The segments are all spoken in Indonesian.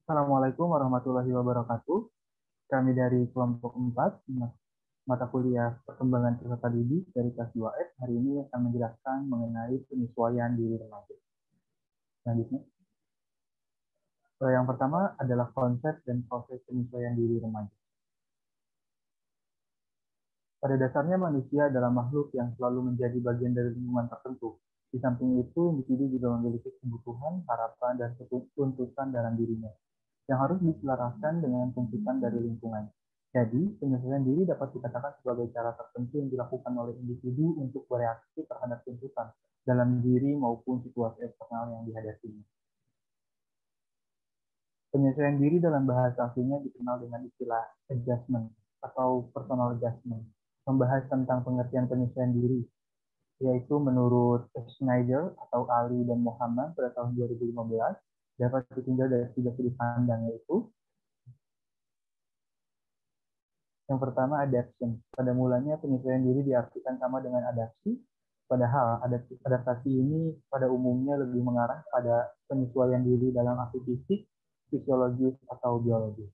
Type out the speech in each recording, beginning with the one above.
Assalamualaikum warahmatullahi wabarakatuh. Kami dari kelompok 4, mata kuliah perkembangan peserta didik dari kelas 2F, hari ini akan menjelaskan mengenai penyesuaian diri remaja. Selanjutnya, yang pertama adalah konsep dan proses penyesuaian diri remaja. Pada dasarnya manusia adalah makhluk yang selalu menjadi bagian dari lingkungan tertentu. Di samping itu, individu juga memiliki kebutuhan, harapan, dan tuntutan dalam dirinya yang harus diselaraskan dengan tuntutan dari lingkungan. Jadi, penyesuaian diri dapat dikatakan sebagai cara tertentu yang dilakukan oleh individu untuk bereaksi terhadap tuntutan dalam diri maupun situasi eksternal yang dihadapinya. Penyesuaian diri dalam bahasa aslinya dikenal dengan istilah adjustment atau personal adjustment, membahas tentang pengertian penyesuaian diri, yaitu menurut Schneider atau Ali dan Muhammad pada tahun 2015, dapat ditinjau dari 3 sudut pandang, yaitu yang pertama, adaptation. Pada mulanya penyesuaian diri diartikan sama dengan adaptasi, padahal adaptasi ini pada umumnya lebih mengarah pada penyesuaian diri dalam arti fisik, fisiologis, atau biologis.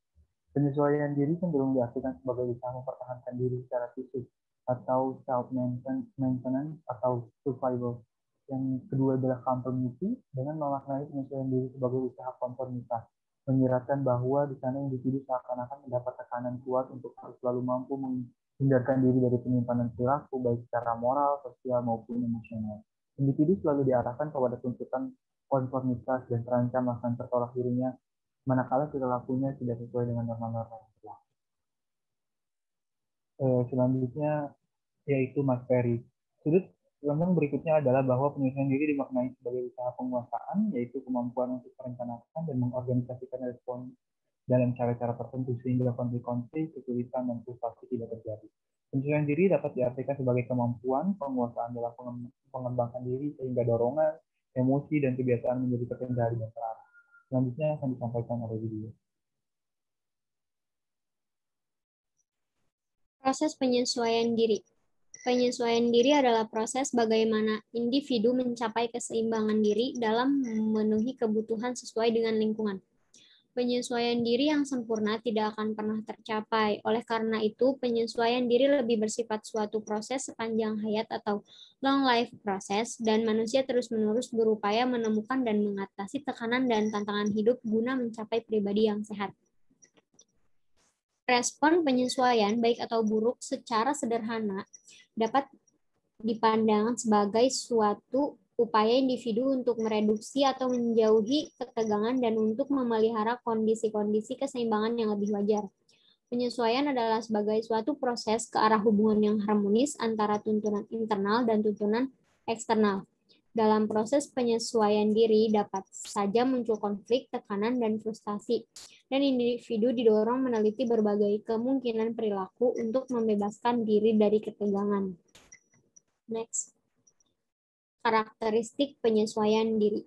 Penyesuaian diri cenderung diartikan sebagai usaha mempertahankan diri secara fisik atau self-maintenance atau survival. Yang kedua adalah conformity, dengan memaknai penyesuaian diri sebagai usaha konformitas, menyiratkan bahwa di sana individu seakan-akan mendapat tekanan kuat untuk harus selalu mampu menghindarkan diri dari penyimpanan perilaku, baik secara moral, sosial, maupun emosional. Individu selalu diarahkan kepada tuntutan konformitas dan terancam akan tertolak dirinya manakala perilakunya tidak sesuai dengan norma-norma yang berlaku. Selanjutnya yaitu Mas Ferry. Sudut pandang berikutnya adalah bahwa penyesuaian diri dimaknai sebagai usaha penguasaan, yaitu kemampuan untuk merencanakan dan mengorganisasikan respon dalam cara-cara tertentu sehingga konflik-konflik, kesulitan, dan frustasi tidak terjadi. Penyesuaian diri dapat diartikan sebagai kemampuan penguasaan dalam mengembangkan diri sehingga dorongan, emosi, dan kebiasaan menjadi terkendali dan terarah. Selanjutnya akan disampaikan oleh video. Proses penyesuaian diri. Penyesuaian diri adalah proses bagaimana individu mencapai keseimbangan diri dalam memenuhi kebutuhan sesuai dengan lingkungan. Penyesuaian diri yang sempurna tidak akan pernah tercapai. Oleh karena itu, penyesuaian diri lebih bersifat suatu proses sepanjang hayat atau long life process, dan manusia terus-menerus berupaya menemukan dan mengatasi tekanan dan tantangan hidup guna mencapai pribadi yang sehat. Respon penyesuaian, baik atau buruk, secara sederhana dapat dipandang sebagai suatu upaya individu untuk mereduksi atau menjauhi ketegangan dan untuk memelihara kondisi-kondisi keseimbangan yang lebih wajar. Penyesuaian adalah sebagai suatu proses ke arah hubungan yang harmonis antara tuntunan internal dan tuntunan eksternal. Dalam proses penyesuaian diri dapat saja muncul konflik, tekanan, dan frustasi, dan individu didorong meneliti berbagai kemungkinan perilaku untuk membebaskan diri dari ketegangan. Next. Karakteristik penyesuaian diri.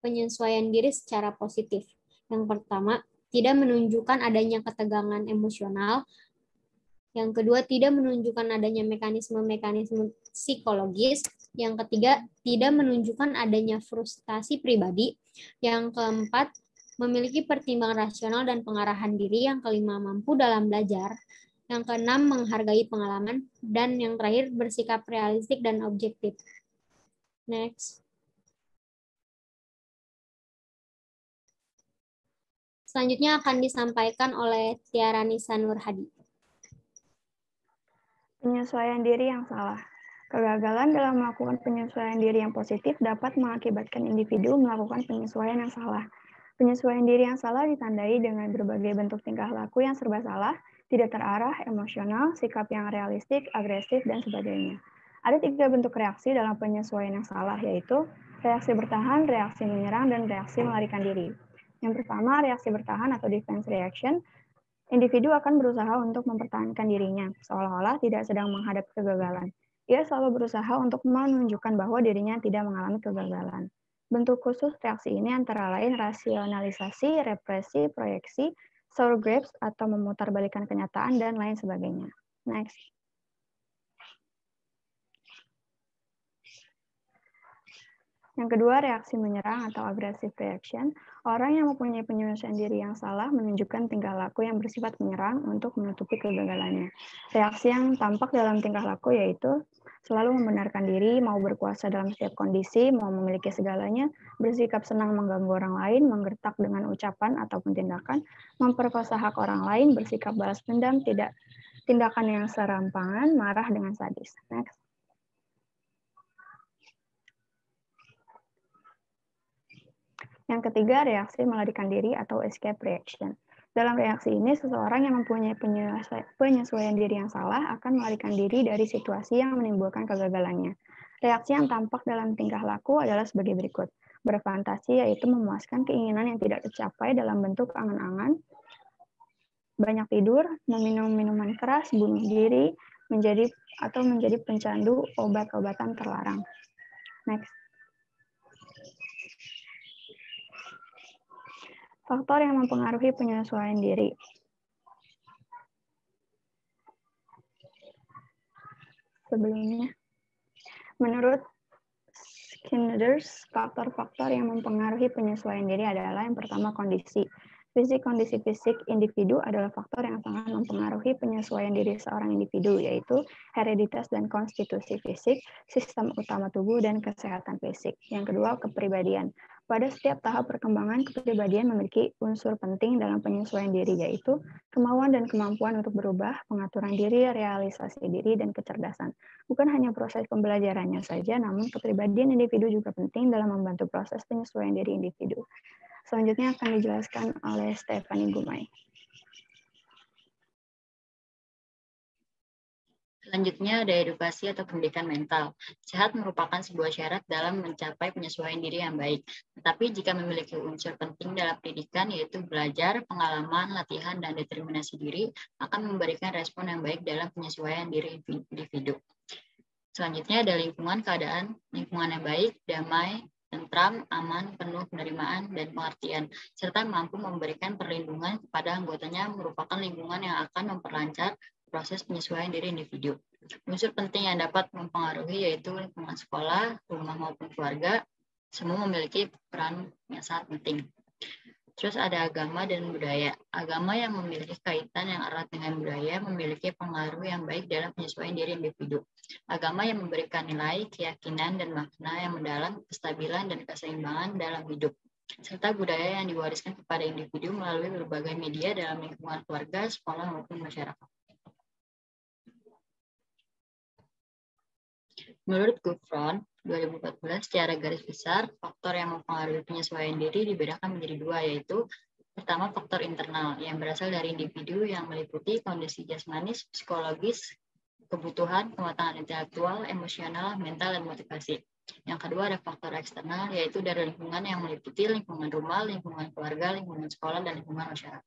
Penyesuaian diri secara positif. Yang pertama, tidak menunjukkan adanya ketegangan emosional. Yang kedua, tidak menunjukkan adanya mekanisme-mekanisme psikologis. Yang ketiga, tidak menunjukkan adanya frustasi pribadi. Yang keempat, memiliki pertimbangan rasional dan pengarahan diri. Yang kelima, mampu dalam belajar. Yang keenam, menghargai pengalaman. Dan yang terakhir, bersikap realistik dan objektif. Next. Selanjutnya akan disampaikan oleh Tiara Nisa Nurhadi. Penyesuaian diri yang salah. Kegagalan dalam melakukan penyesuaian diri yang positif dapat mengakibatkan individu melakukan penyesuaian yang salah. Penyesuaian diri yang salah ditandai dengan berbagai bentuk tingkah laku yang serba salah, tidak terarah, emosional, sikap yang realistik, agresif, dan sebagainya. Ada 3 bentuk reaksi dalam penyesuaian yang salah, yaitu reaksi bertahan, reaksi menyerang, dan reaksi melarikan diri. Yang pertama, reaksi bertahan atau defense reaction. Individu akan berusaha untuk mempertahankan dirinya, seolah-olah tidak sedang menghadapi kegagalan. Ia selalu berusaha untuk menunjukkan bahwa dirinya tidak mengalami kegagalan. Bentuk khusus reaksi ini antara lain rasionalisasi, represi, proyeksi, sour grapes, atau memutarbalikkan kenyataan, dan lain sebagainya. Next. Yang kedua, reaksi menyerang atau aggressive reaction. Orang yang mempunyai penyelesaian diri yang salah menunjukkan tingkah laku yang bersifat menyerang untuk menutupi kegagalannya. Reaksi yang tampak dalam tingkah laku yaitu selalu membenarkan diri, mau berkuasa dalam setiap kondisi, mau memiliki segalanya, bersikap senang mengganggu orang lain, menggertak dengan ucapan ataupun tindakan, memperkosa hak orang lain, bersikap balas dendam, tindakan yang serampangan, marah dengan sadis. Next. Yang ketiga, reaksi melarikan diri atau escape reaction. Dalam reaksi ini, seseorang yang mempunyai penyesuaian diri yang salah akan melarikan diri dari situasi yang menimbulkan kegagalannya. Reaksi yang tampak dalam tingkah laku adalah sebagai berikut. Berfantasi yaitu memuaskan keinginan yang tidak tercapai dalam bentuk angan-angan, banyak tidur, meminum minuman keras, bunuh diri, menjadi pencandu obat-obatan terlarang. Next. Faktor yang mempengaruhi penyesuaian diri. Sebelumnya, menurut Skinner's, faktor-faktor yang mempengaruhi penyesuaian diri adalah yang pertama kondisi. Kondisi fisik individu adalah faktor yang sangat mempengaruhi penyesuaian diri seorang individu, yaitu hereditas dan konstitusi fisik, sistem utama tubuh, dan kesehatan fisik. Yang kedua, kepribadian. Pada setiap tahap perkembangan, kepribadian memiliki unsur penting dalam penyesuaian diri, yaitu kemauan dan kemampuan untuk berubah, pengaturan diri, realisasi diri, dan kecerdasan. Bukan hanya proses pembelajarannya saja, namun kepribadian individu juga penting dalam membantu proses penyesuaian diri individu. Selanjutnya akan dijelaskan oleh Stephanie Gumai. Selanjutnya ada edukasi atau pendidikan mental. Sehat merupakan sebuah syarat dalam mencapai penyesuaian diri yang baik. Tetapi jika memiliki unsur penting dalam pendidikan yaitu belajar, pengalaman, latihan, dan determinasi diri akan memberikan respon yang baik dalam penyesuaian diri individu. Selanjutnya ada lingkungan keadaan, lingkungan yang baik, damai, tentram, aman, penuh penerimaan, dan pengertian, serta mampu memberikan perlindungan kepada anggotanya merupakan lingkungan yang akan memperlancar proses penyesuaian diri individu. Unsur penting yang dapat mempengaruhi yaitu lingkungan sekolah, rumah maupun keluarga, semua memiliki peran yang sangat penting. Terus ada agama dan budaya. Agama yang memiliki kaitan yang erat dengan budaya memiliki pengaruh yang baik dalam penyesuaian diri individu. Agama yang memberikan nilai, keyakinan, dan makna yang mendalam, kestabilan, dan keseimbangan dalam hidup. Serta budaya yang diwariskan kepada individu melalui berbagai media dalam lingkungan keluarga, sekolah, maupun masyarakat. Menurut Gufron, 2014, secara garis besar, faktor yang mempengaruhi penyesuaian diri dibedakan menjadi dua, yaitu pertama faktor internal yang berasal dari individu yang meliputi kondisi jasmanis, psikologis, kebutuhan, kematangan intelektual, emosional, mental, dan motivasi. Yang kedua ada faktor eksternal, yaitu dari lingkungan yang meliputi lingkungan rumah, lingkungan keluarga, lingkungan sekolah, dan lingkungan masyarakat.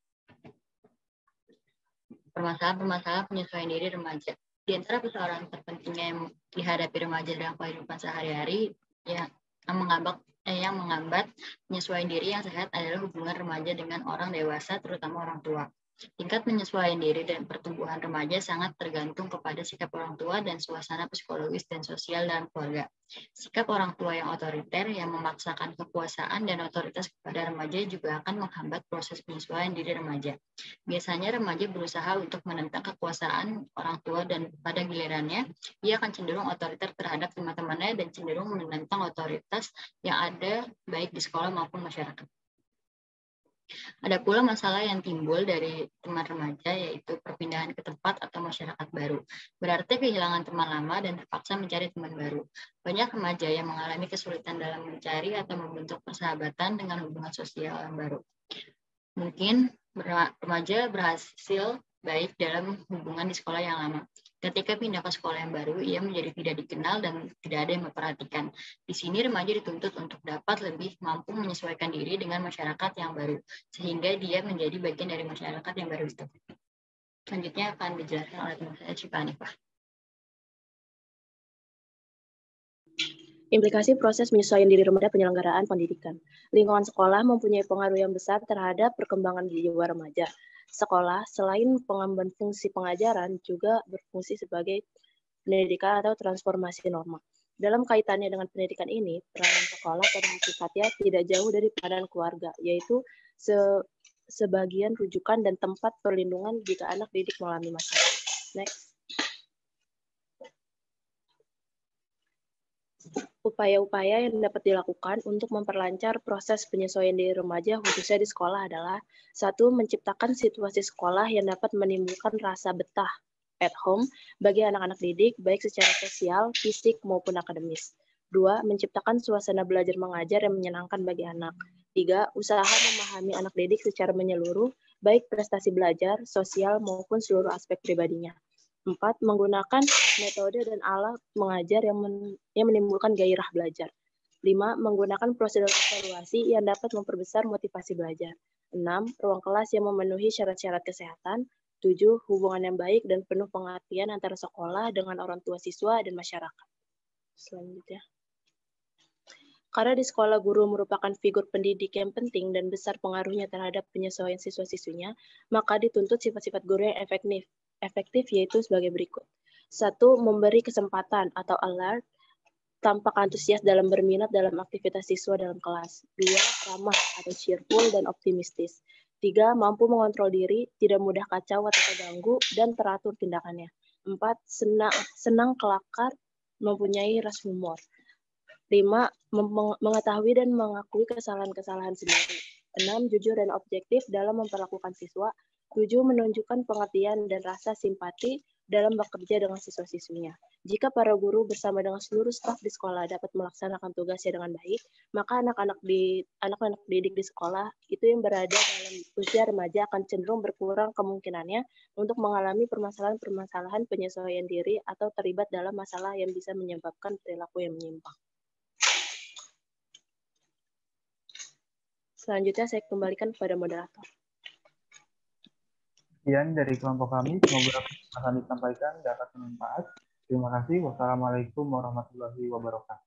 Permasalahan-permasalahan penyesuaian diri remaja. Di antara persoalan terpentingnya yang dihadapi remaja dalam kehidupan sehari-hari yang menghambat penyesuaian diri yang sehat adalah hubungan remaja dengan orang dewasa, terutama orang tua. Tingkat penyesuaian diri dan pertumbuhan remaja sangat tergantung kepada sikap orang tua dan suasana psikologis dan sosial dalam keluarga. Sikap orang tua yang otoriter yang memaksakan kekuasaan dan otoritas kepada remaja juga akan menghambat proses penyesuaian diri remaja. Biasanya remaja berusaha untuk menentang kekuasaan orang tua dan pada gilirannya, ia akan cenderung otoriter terhadap teman-temannya dan cenderung menentang otoritas yang ada baik di sekolah maupun masyarakat. Ada pula masalah yang timbul dari teman remaja, yaitu perpindahan ke tempat atau masyarakat baru. Berarti kehilangan teman lama dan terpaksa mencari teman baru. Banyak remaja yang mengalami kesulitan dalam mencari atau membentuk persahabatan dengan hubungan sosial yang baru. Mungkin remaja berhasil baik dalam hubungan di sekolah yang lama. Ketika pindah ke sekolah yang baru, ia menjadi tidak dikenal dan tidak ada yang memperhatikan. Di sini remaja dituntut untuk dapat lebih mampu menyesuaikan diri dengan masyarakat yang baru, sehingga dia menjadi bagian dari masyarakat yang baru itu. Selanjutnya akan dijelaskan oleh teman saya, Cipa Hanifah. Implikasi proses penyesuaian diri remaja penyelenggaraan pendidikan. Lingkungan sekolah mempunyai pengaruh yang besar terhadap perkembangan jiwa remaja. Sekolah, selain pengemban fungsi pengajaran, juga berfungsi sebagai pendidikan atau transformasi norma. Dalam kaitannya dengan pendidikan ini, peranan sekolah pada hakikatnya tidak jauh dari peranan keluarga, yaitu sebagian rujukan dan tempat perlindungan jika anak didik mengalami masalah. Next. Upaya-upaya yang dapat dilakukan untuk memperlancar proses penyesuaian diri remaja khususnya di sekolah adalah: 1. Menciptakan situasi sekolah yang dapat menimbulkan rasa betah at home bagi anak-anak didik, baik secara sosial, fisik, maupun akademis. 2. Menciptakan suasana belajar mengajar yang menyenangkan bagi anak. 3. Usaha memahami anak didik secara menyeluruh, baik prestasi belajar, sosial, maupun seluruh aspek pribadinya. 4. Menggunakan metode dan alat mengajar yang menimbulkan gairah belajar. 5. Menggunakan prosedur evaluasi yang dapat memperbesar motivasi belajar. 6. Ruang kelas yang memenuhi syarat-syarat kesehatan. 7. Hubungan yang baik dan penuh pengertian antara sekolah dengan orang tua siswa dan masyarakat. Selanjutnya. Karena di sekolah guru merupakan figur pendidik yang penting dan besar pengaruhnya terhadap penyesuaian siswa-siswinya, maka dituntut sifat-sifat guru yang efektif yaitu sebagai berikut. 1. Memberi kesempatan atau alert, tampak antusias dalam berminat dalam aktivitas siswa dalam kelas. 2. Ramah atau cheerful dan optimistis. 3. Mampu mengontrol diri, tidak mudah kacau atau terganggu, dan teratur tindakannya. 4. Senang kelakar, mempunyai rasa humor. 5. Mengetahui dan mengakui kesalahan-kesalahan sendiri. 6. Jujur dan objektif dalam memperlakukan siswa. 7. Menunjukkan pengertian dan rasa simpati dalam bekerja dengan siswa-siswinya. Jika para guru bersama dengan seluruh staf di sekolah dapat melaksanakan tugasnya dengan baik, maka anak-anak didik di sekolah itu yang berada dalam usia remaja akan cenderung berkurang kemungkinannya untuk mengalami permasalahan-permasalahan penyesuaian diri atau terlibat dalam masalah yang bisa menyebabkan perilaku yang menyimpang. Selanjutnya saya kembalikan kepada moderator. Sekian dari kelompok kami, semoga apa yang kami sampaikan dapat bermanfaat. Terima kasih. Wassalamualaikum warahmatullahi wabarakatuh.